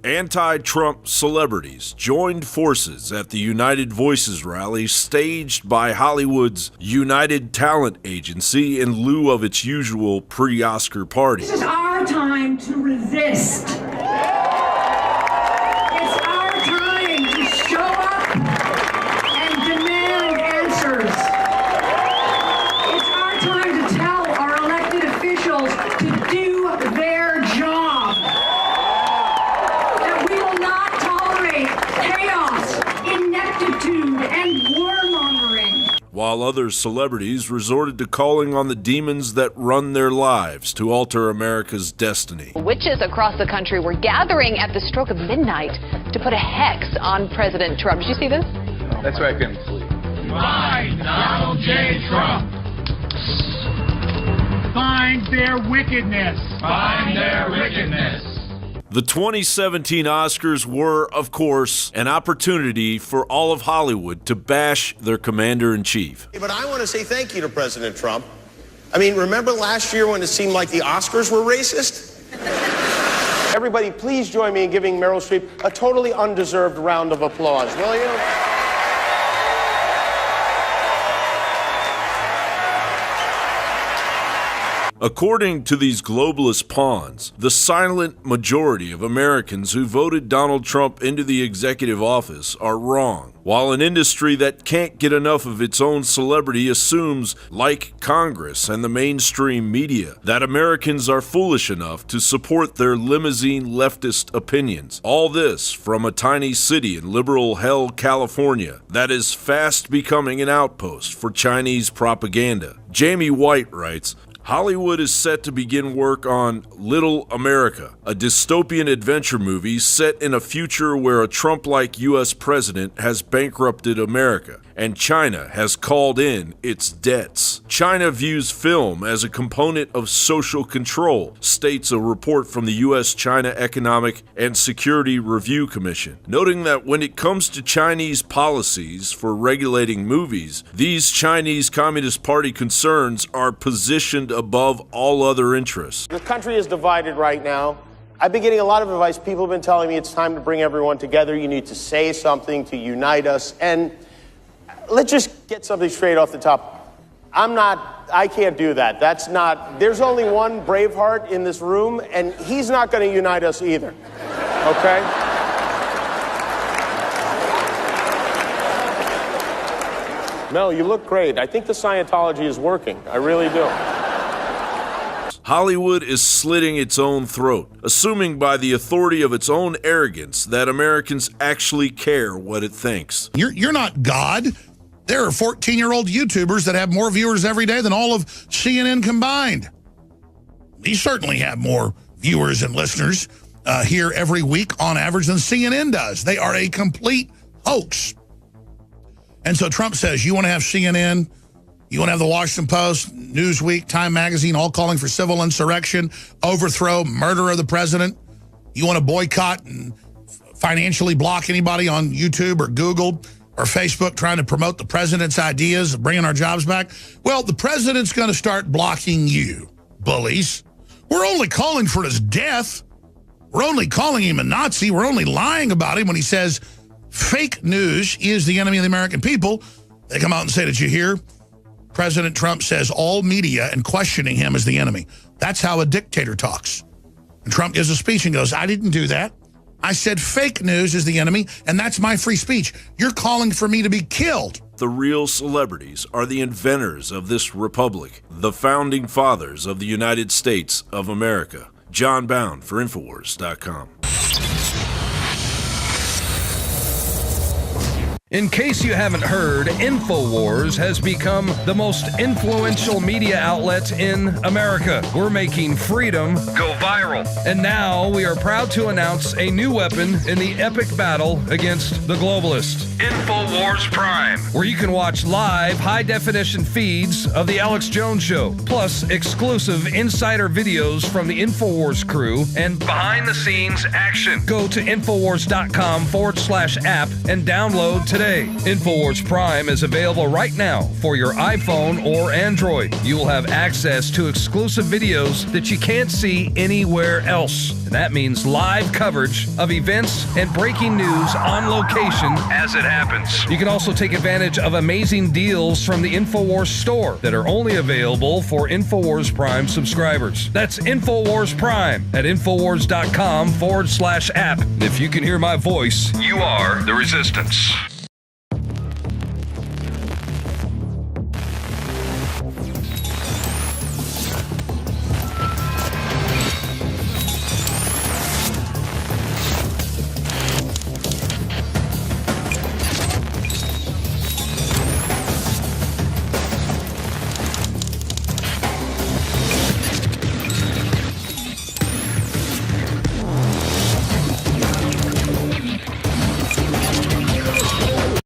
Anti-Trump celebrities joined forces at the United Voices rally staged by Hollywood's United Talent Agency in lieu of its usual pre-Oscar party. This is our time to resist. It's our time to show up and demand answers. It's our time to tell our elected officials to do their job. That we will not tolerate chaos, ineptitude, and warmongering. While other celebrities resorted to calling on the demons that run their lives to alter America's destiny. Witches across the country were gathering at the stroke of midnight to put a hex on President Trump. Did you see this? That's why I couldn't sleep. Find Donald J. Trump. Find their wickedness. Find their wickedness. The 2017 Oscars were, of course, an opportunity for all of Hollywood to bash their commander-in-chief. But I want to say thank you to President Trump. I mean, remember last year when it seemed like the Oscars were racist? Everybody, please join me in giving Meryl Streep a totally undeserved round of applause, will you? According to these globalist pawns, the silent majority of Americans who voted Donald Trump into the executive office are wrong, while an industry that can't get enough of its own celebrity assumes, like Congress and the mainstream media, that Americans are foolish enough to support their limousine leftist opinions. All this from a tiny city in liberal hell, California, that is fast becoming an outpost for Chinese propaganda. Jamie White writes, Hollywood is set to begin work on Little America, a dystopian adventure movie set in a future where a Trump-like U.S. president has bankrupted America, and China has called in its debts. China views film as a component of social control, states a report from the U.S.-China Economic and Security Review Commission, noting that when it comes to Chinese policies for regulating movies, these Chinese Communist Party concerns are positioned above all other interests. The country is divided right now. I've been getting a lot of advice. People have been telling me it's time to bring everyone together. You need to say something to unite us. And let's just get something straight off the top. I can't do that. There's only one Braveheart in this room, and he's not going to unite us either. Okay? Mel, you look great. I think the Scientology is working. I really do. Hollywood is slitting its own throat, assuming by the authority of its own arrogance that Americans actually care what it thinks. You're not God. There are 14-year-old YouTubers that have more viewers every day than all of CNN combined. We certainly have more viewers and listeners here every week on average than CNN does. They are a complete hoax. And so Trump says, you want to have CNN, you want to have the Washington Post, Newsweek, Time Magazine, all calling for civil insurrection, overthrow, murder of the president. You want to boycott and financially block anybody on YouTube or Google or Facebook trying to promote the president's ideas of bringing our jobs back. Well, the president's going to start blocking you, bullies. We're only calling for his death. We're only calling him a Nazi. We're only lying about him when he says fake news is the enemy of the American people. They come out and say, did you hear? President Trump says all media and questioning him is the enemy. That's how a dictator talks. And Trump gives a speech and goes, I didn't do that. I said fake news is the enemy, and that's my free speech. You're calling for me to be killed. The real celebrities are the inventors of this republic, the founding fathers of the United States of America. John Bound for Infowars.com. In case you haven't heard, InfoWars has become the most influential media outlet in America. We're making freedom go viral. And now we are proud to announce a new weapon in the epic battle against the globalists. InfoWars Prime, where you can watch live high-definition feeds of The Alex Jones Show, plus exclusive insider videos from the InfoWars crew and behind-the-scenes action. Go to Infowars.com/app and download today. today. InfoWars Prime is available right now for your iPhone or Android. You will have access to exclusive videos that you can't see anywhere else. And that means live coverage of events and breaking news on location as it happens. You can also take advantage of amazing deals from the InfoWars store that are only available for InfoWars Prime subscribers. That's InfoWars Prime at Infowars.com/app. And if you can hear my voice, you are the resistance.